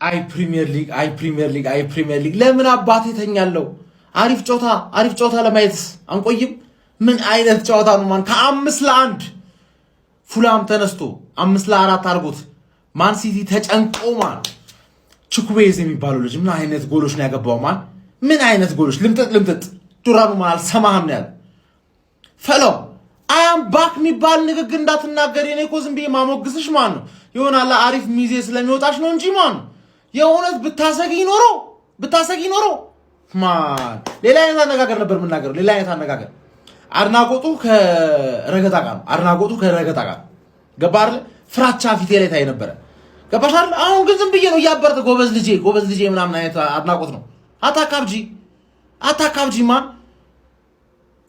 አይ ፕሪሚየር ሊግ ለምን አባቴ ተኛለው? አሪፍ ጨዋታ ለማየት አንቆይም? ምን አይነት ጨዋታ ነው ማን? ከ5-1 ፉላም ተነስቶ 5-4 አርጎት ማን ሲቲ ተጨንቆ ማን ቹክዌዝ የሚባለው ልጅ ምን አይነት ጎሎች ነው ያገባው ማን? ምን አይነት ጎሎች ልምጥጥ ዱራኑ ማን አልሰማህም ነው ያለው። ፈለው አያም ባክ የሚባል ንግግር እንዳትናገር የኔ እኮ ዝም ብዬ ማሞግስሽ ማን ነው ይሆናል አሪፍ ሚዜ ስለሚወጣሽ ነው እንጂ ማን የእውነት ብታሰጊ ኖሮ ማን ሌላ አይነት አነጋገር ነበር የምናገረው። ሌላ አይነት አነጋገር አድናቆቱ ከረገጣ ጋር ገባ አይደል? ፍራቻ ፊቴ ላይ ታይ ነበረ። ገባሽ አይደል? አሁን ግን ዝም ብዬ ነው እያበረተ ጎበዝ ልጄ ምናምን አይነት አድናቆት ነው። አታካብጂ ማን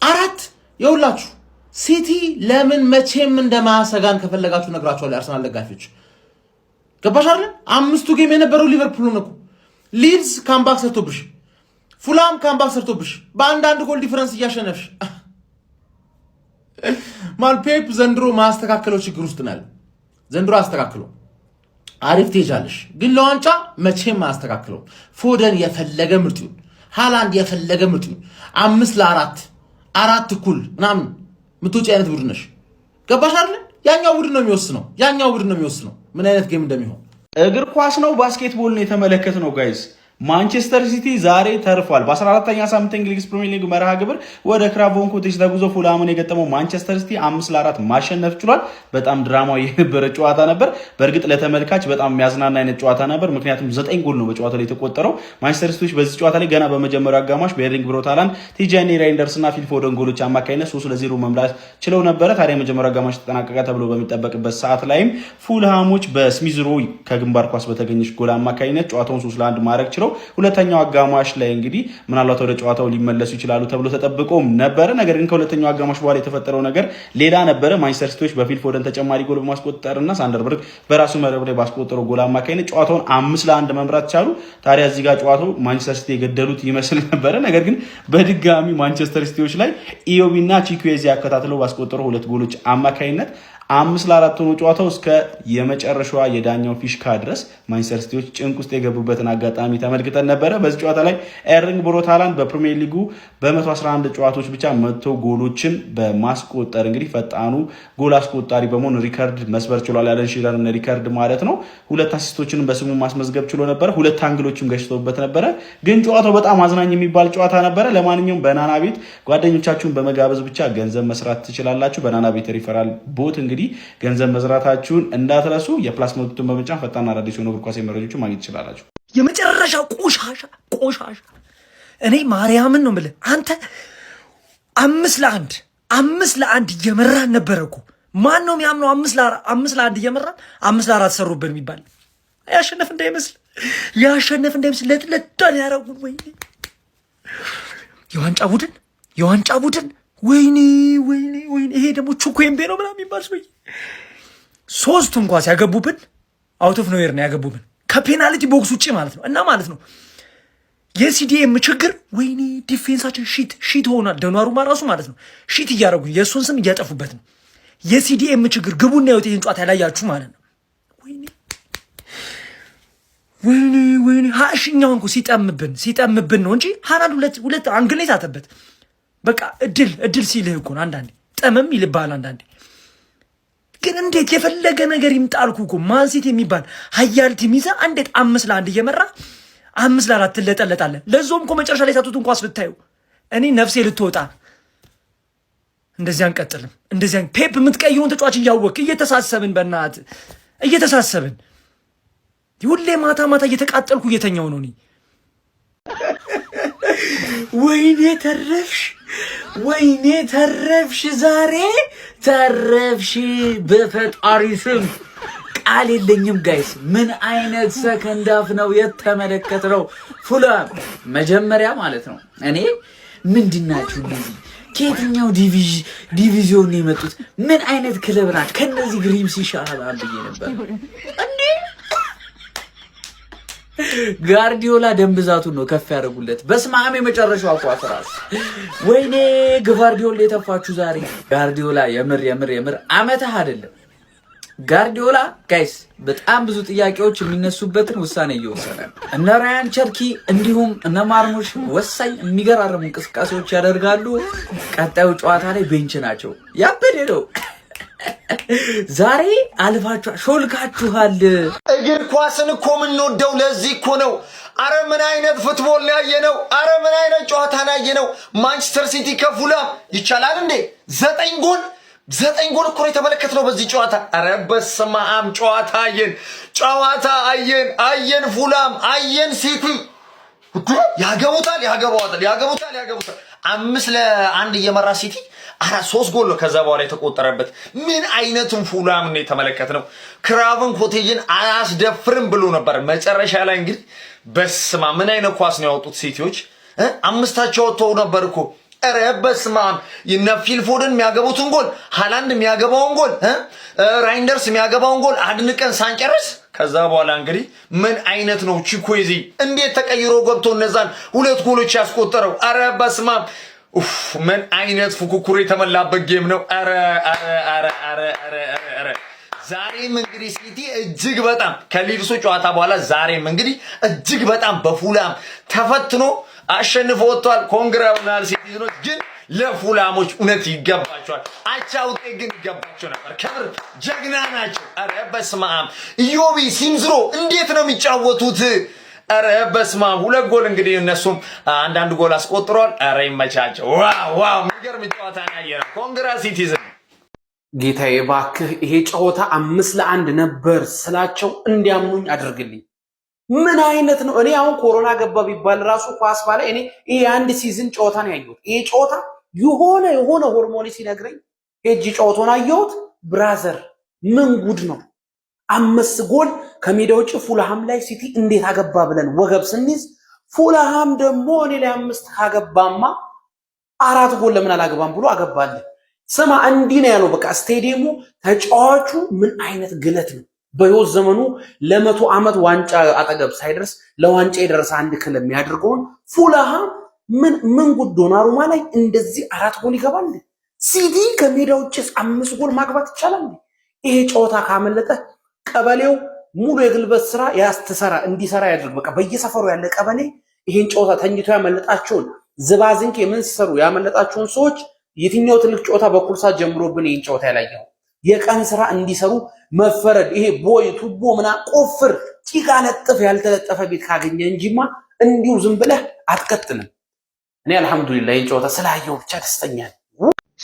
አራት የውላችሁ ሲቲ ለምን መቼም እንደማያሰጋን ከፈለጋችሁ ነግራችኋለሁ። አርሰናል ደጋፊዎች ገባሽ አይደል? 5ቱ ጌም የነበረው ሊቨርፑል ነው እኮ። ሊድስ ካምባክ ሰርቶብሽ፣ ፉላም ካምባክ ሰርቶብሽ በአንዳንድ ጎል ዲፈረንስ እያሸነፍሽ ማን ፔፕ ዘንድሮ ማስተካከለው ችግር ውስጥ ነው ያለው። ዘንድሮ አስተካክለው አሪፍ ትሄጃለሽ፣ ግን ለዋንጫ መቼም ማስተካከለው። ፎደን የፈለገ ምርጥ ይሁን፣ ሃላንድ የፈለገ ምርጥ ይሁን 5-4 እኩል ምናምን ምትውጪ አይነት ቡድን ነሽ። ገባሽ አይደል? ያኛው ቡድን ነው የሚወስነው ምን አይነት ጌም እንደሚሆን። እግር ኳስ ነው ባስኬትቦል ነው የተመለከትነው ጋይስ። ማንቸስተር ሲቲ ዛሬ ተርፏል። በ14ኛ ሳምንት እንግሊዝ ፕሪሚየር ሊግ መርሃ ግብር ወደ ክራቮን ኮቴጅ ተጉዞ ፉላምን የገጠመው ማንቸስተር ሲቲ 5-4 ማሸነፍ ችሏል። በጣም ድራማዊ የነበረ ጨዋታ ነበር። በእርግጥ ለተመልካች በጣም የሚያዝናና አይነት ጨዋታ ነበር፣ ምክንያቱም 9 ጎል ነው በጨዋታው ላይ የተቆጠረው። ማንቸስተር ሲቲዎች በዚህ ጨዋታ ላይ ገና በመጀመሪያው አጋማሽ በኤርሊንግ ብሮት ሃላንድ፣ ቲጃኒ ራይንደርስ እና ፊል ፎደን ጎሎች አማካኝነት 3-0 መምራት ችለው ነበረ። ታዲያ የመጀመሪያው አጋማሽ ተጠናቀቀ ተብሎ በሚጠበቅበት ሰዓት ላይም ፉልሃሞች በስሚዝሮ ከግንባር ኳስ በተገኘች ጎል አማካኝነት ጨዋታውን 3-1 ማድረግ ችለው ሁለተኛው አጋማሽ ላይ እንግዲህ ምናልባት ወደ ጨዋታው ሊመለሱ ይችላሉ ተብሎ ተጠብቆም ነበረ። ነገር ግን ከሁለተኛው አጋማሽ በኋላ የተፈጠረው ነገር ሌላ ነበረ። ማንቸስተር ሲቲዎች በፊል ፎደን ተጨማሪ ጎል በማስቆጠርና ሳንደርበርግ በራሱ መረብ ላይ ባስቆጠረው ጎል አማካኝነት ጨዋታውን 5-1 መምራት ቻሉ። ታዲያ እዚህ ጋር ጨዋታው ማንቸስተር ሲቲ የገደሉት ይመስል ነበረ። ነገር ግን በድጋሚ ማንቸስተር ሲቲዎች ላይ ኢዮቢና ቺኩዌዚ ያከታትለው ባስቆጠረው 2 ጎሎች አማካኝነት 5-4 ሆኖ ጨዋታው እስከ የመጨረሻዋ የዳኛው ፊሽካ ድረስ ማንቸስተር ሲቲዎች ጭንቅ ውስጥ የገቡበትን አጋጣሚ ተመልክተን ነበረ። በዚህ ጨዋታ ላይ ኤርሊንግ ብሮት ሃላንድ በፕሪሚየር ሊጉ በ111 ጨዋታዎች ብቻ 100 ጎሎችን በማስቆጠር እንግዲህ ፈጣኑ ጎል አስቆጣሪ በመሆን ሪከርድ መስበር ችሏል። ያለን ሺረርን ሪከርድ ማለት ነው። 2 አሲስቶችንም በስሙ ማስመዝገብ ችሎ ነበረ። 2 አንግሎችም ገጭተውበት ነበረ። ግን ጨዋታው በጣም አዝናኝ የሚባል ጨዋታ ነበረ። ለማንኛውም በናና ቤት ጓደኞቻችሁን በመጋበዝ ብቻ ገንዘብ መስራት ትችላላችሁ። በናና ቤት ሪፈራል ቦት እንግዲህ ገንዘብ መዝራታችሁን እንዳትረሱ። የፕላስ ምልክቱን በመጫን ፈጣን አዳዲስ የሆኑ እግር ኳስ መረጃዎችን ማግኘት ትችላላችሁ። የመጨረሻው ቆሻሻ እኔ ማርያምን ነው የምልህ። አንተ 5-1 እየመራን ነበረ እኮ። ማን ነው የሚያምነው? 5-1 እየመራን 5-4 ሰሩብን የሚባል ያሸነፍ እንዳይመስል ለጥለጣን ያረጉን። ወይኔ የዋንጫ ቡድን ወይኔ ይሄ ደግሞ ቹኩምቤ ነው ምናምን የሚባል ሰው 3 እንኳን ያገቡብን አውት ኦፍ ኖዌር ነው ያገቡብን፣ ከፔናልቲ ቦክስ ውጪ ማለት ነው። እና ማለት ነው የሲዲኤም ችግር ወይኔ ዲፌንሳችን ሺት ሆኗል። ደኗሩማ ራሱ ማለት ነው ሺት እያደረጉ የእሱን ስም እያጠፉበት ነው። የሲዲኤም ችግር ግቡና የወጥ ይህን ጨዋታ ያላያችሁ ማለት ነው። ወይኔ ሀሽኛውን እኮ ሲጠምብን ነው እንጂ ሃላንድ 2 አንግል ላይ ታተበት። በቃ እድል ሲልህ እኮ ነው አንዳንዴ ጠመም ይልባል። አንዳንዴ ግን እንዴት የፈለገ ነገር ይምጣልኩ እኮ ማን ሲቲ የሚባል ሀያል ቲም ይዘህ እንዴት 5-1 እየመራ 5-4 ትለጠለጣለህ? ለዞም እኮ መጨረሻ ላይ ሳቱት እንኳን ስታዩ እኔ ነፍሴ ልትወጣ። እንደዚያ አንቀጥልም። እንደዚያ ፔፕ የምትቀይሩን ተጫዋች እያወቅ እየተሳሰብን ሁሌ ማታ እየተቃጠልኩ እየተኛው ነው እኔ። ወይኔ ተረፍሽ፣ ዛሬ ተረፍሽ። በፈጣሪ ስም ቃል የለኝም ጋይስ። ምን አይነት ሰከንድ አፍ ነው የተመለከትነው? ፉላም መጀመሪያ ማለት ነው እኔ ምንድናችሁ እንደዚህ ከየትኛው ዲቪዚዮን ነው የመጡት? ምን አይነት ክለብ ናት? ከነዚህ ግሪምስ ይሻላል ብዬ ነበር እንዴ። ጋርዲዮላ ደም ብዛቱን ነው ከፍ ያደርጉለት። በስማም የመጨረሻው አቋፍ ራስ ወይኔ ጋርዲዮላ የተፋችሁ ዛሬ። ጋርዲዮላ የምር አመታህ አይደለም ጋርዲዮላ ጋይስ በጣም ብዙ ጥያቄዎች የሚነሱበትን ውሳኔ እየወሰነ ነው። እነ ራያን ቸርኪ እንዲሁም እነ ማርሙሽ ወሳኝ የሚገራርሙ እንቅስቃሴዎች ያደርጋሉ። ቀጣዩ ጨዋታ ላይ ቤንች ናቸው። ያበደ ነው። ዛሬ አልፋችኋል፣ ሾልካችኋል። እግር ኳስን እኮ የምንወደው ለዚህ እኮ ነው። አረ ምን አይነት ፉትቦል ያየነው! አረ ምን አይነት ጨዋታ ያየነው! ማንቸስተር ሲቲ ከፉላም ይቻላል እንዴ? 9 ጎል እኮ የተመለከትነው በዚህ ጨዋታ። አረ በስመ አብ! ጨዋታ አየን ፉላም አየን ሲቲ ያገቡታል። 5-1 እየመራ ሲቲ 3 ጎል ነው ከዛ በኋላ የተቆጠረበት። ምን አይነቱን ፉላም ነው የተመለከትነው። ክራቨን ኮቴጅን አያስደፍርም ብሎ ነበር። መጨረሻ ላይ እንግዲህ በስማ ምን አይነት ኳስ ነው ያወጡት ሲቲዎች። 5 ወጥተው ነበር እኮ። ኧረ በስማ የነ ፊል ፎደን የሚያገቡትን ጎል፣ ሃላንድ የሚያገባውን ጎል፣ ራይንደርስ የሚያገባውን ጎል አድንቀን ሳንጨርስ ከዛ በኋላ እንግዲህ ምን አይነት ነው ቺኩዌዚ እንዴት ተቀይሮ ገብቶ እነዛን 2 ጎሎች ያስቆጠረው። ኧረ በስማ ምን አይነት ፉክክር የተመላበት ጌም ነው። ኧረ ዛሬም እንግዲህ ሲቲ እጅግ በጣም ከሊድሱ ጨዋታ በኋላ ዛሬም እንግዲህ እጅግ በጣም በፉላም ተፈትኖ አሸንፎ ወጥቷል። ኮንግራውናል ሲቲዝኖች ግን ለፉላሞች እውነት ይገባቸዋል። አቻ ውጤት ግን ይገባቸው ነበር። ክብር ጀግና ናቸው። ኧረ በስመ አብ! ኢዮቢ ሲምዝሮ እንዴት ነው የሚጫወቱት? ኧረ በስመ አብ! 2 ጎል እንግዲህ እነሱም አንዳንድ ጎል አስቆጥሯል። ኧረ ይመቻቸው። ዋው የሚገርም ጨዋታ ነው ያየነው። ኮንግራ ሲቲዝን። ጌታዬ እባክህ ይሄ ጨዋታ 5-1 ነበር ስላቸው እንዲያምኑኝ አድርግልኝ። ምን አይነት ነው? እኔ አሁን ኮሮና ገባ ቢባል ራሱ ኳስ ባለ እኔ ይሄ አንድ ሲዝን ጨዋታ ነው ያየሁት። ይሄ ጨዋታ የሆነ ሆርሞኒ ሲነግረኝ ሄጂ ጨዋታውን አየሁት። ብራዘር ምን ጉድ ነው! 5 ጎል ከሜዳ ውጭ ፉልሃም ላይ ሲቲ እንዴት አገባ ብለን ወገብ ስንይዝ፣ ፉልሃም ደግሞ እኔ ላይ 5 ካገባማ 4 ጎል ለምን አላገባም ብሎ አገባለ። ስማ እንዲህ ነው ያለው። በቃ ስቴዲየሙ ተጫዋቹ ምን አይነት ግለት ነው! በህይወት ዘመኑ ለ100 ዓመት ዋንጫ አጠገብ ሳይደርስ ለዋንጫ የደረሰ አንድ ክለብ የሚያደርገውን ፉልሃም ምን ጉድ! ዶናሩማ ላይ እንደዚህ 4 ጎል ይገባል። ሲቲ ከሜዳ ውጭ 5 ጎል ማግባት ይቻላል። ይሄ ጨዋታ ካመለጠ ቀበሌው ሙሉ የግልበት ስራ እንዲሰራ ያድርግ። በቃ በየሰፈሩ ያለ ቀበሌ ይሄን ጨዋታ ተኝቶ ያመለጣቸውን ዝባዝንኬ ምን ሲሰሩ ያመለጣቸውን ሰዎች የትኛው ትልቅ ጨዋታ በኩል ሰዓት ጀምሮብን ይሄን ጨዋታ ያላየው የቀን ስራ እንዲሰሩ መፈረድ። ይሄ ቦይ ቱቦ ምና ቆፍር ጭቃ ለጥፍ ያልተለጠፈ ቤት ካገኘ እንጂማ እንዲሁ ዝም ብለህ አትቀጥልም። እኔ አልሐምዱሊላህ ይሄን ጨዋታ ስላየው ብቻ ደስተኛ ነኝ።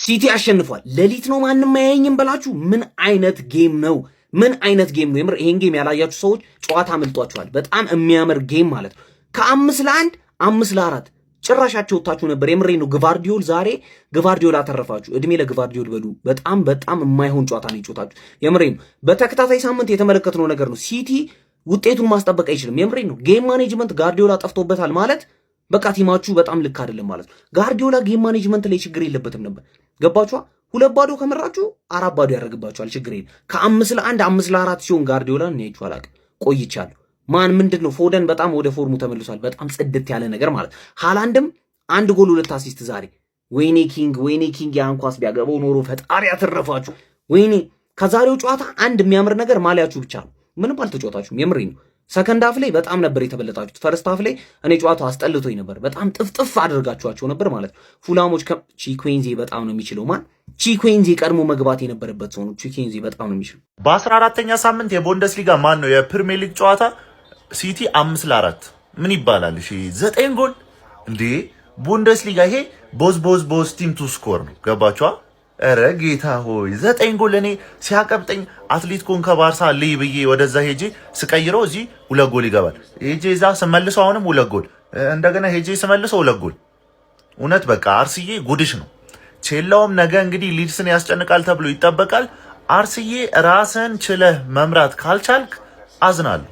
ሲቲ አሸንፏል። ሌሊት ነው ማንም አያየኝም ብላችሁ ምን አይነት ጌም ነው? ምን አይነት ጌም ነው? የምር ይሄን ጌም ያላያችሁ ሰዎች ጨዋታ አምልጧችኋል። በጣም የሚያምር ጌም ማለት ነው። ከ5-1 5-4 ጭራሻቸው ወጣችሁ ነበር። የምሬ ነው። ግቫርዲዮል አተረፋችሁ። እድሜ ለግቫርዲዮል በሉ። በጣም የማይሆን ጨዋታ ነው የጨዋታችሁ። የምሬ ነው። በተከታታይ ሳምንት የተመለከትነው ነገር ነው። ሲቲ ውጤቱን ማስጠበቅ አይችልም። የምሬ ነው። ጌም ማኔጅመንት ጋርዲዮላ ጠፍቶበታል ማለት በቃ ቲማችሁ በጣም ልክ አይደለም ማለት ነው። ጋርዲዮላ ጌም ማኔጅመንት ላይ ችግር የለበትም ነበር። ገባችኋ? 2-0 ከመራችሁ 4-0 ያደርግባችኋል። ችግር የለም። ከ5-1 5-4 ሲሆን ጋርዲዮላ እናያችሁ አላውቅም ቆይቻለሁ። ማን ምንድነው? ፎደን በጣም ወደ ፎርሙ ተመልሷል። በጣም ጽድት ያለ ነገር ማለት። ሃላንድም 1 ጎል 2 አሲስት ዛሬ። ወይኔ ኪንግ ያን ኳስ ቢያገባው ኖሮ ፈጣሪ ያተረፋችሁ። ወይኔ ከዛሬው ጨዋታ አንድ የሚያምር ነገር ማሊያችሁ ብቻ ነው። ምንም አልተጫወታችሁም። የምሬ ነው። ሰከንድ ሃፍ ላይ በጣም ነበር የተበለጣችሁት። ፈርስት ሃፍ ላይ እኔ ጨዋታው አስጠልቶኝ ነበር። በጣም ጥፍጥፍ አድርጋችኋቸው ነበር ማለት ነው። ፉላሞች ቺኩዌንዚ በጣም ነው የሚችለው። ቺኩዌንዚ ቀድሞ መግባት የነበረበት ሰው ነው። ቺኩዌንዚ በጣም ነው የሚችለው። በ14ኛ ሳምንት የቡንደስሊጋ ማን ነው የፕሪሚየር ሊግ ጨዋታ ሲቲ 5-4 ምን ይባላል? እሺ 9 ጎል እንዴ! ቡንደስሊጋ ይሄ ቦዝ ቲም ቱ ስኮር ነው። ገባችኋ? ኧረ ጌታ ሆይ 9 ጎል! እኔ ሲያቀብጠኝ አትሌቲኮን ከባርሳ ልይ ብዬ ወደዛ ሄጄ ስቀይረው እዚህ 2 ጎል ይገባል። ሄጄ እዛ ስመልሰው አሁንም 2 ጎል፣ እንደገና ሄጄ ስመልሰው 2 ጎል። እውነት በቃ አርስዬ ጉድሽ ነው። ቼላውም ነገ እንግዲህ ሊድስን ያስጨንቃል ተብሎ ይጠበቃል። አርስዬ ራስን ችለህ መምራት ካልቻልክ አዝናለሁ።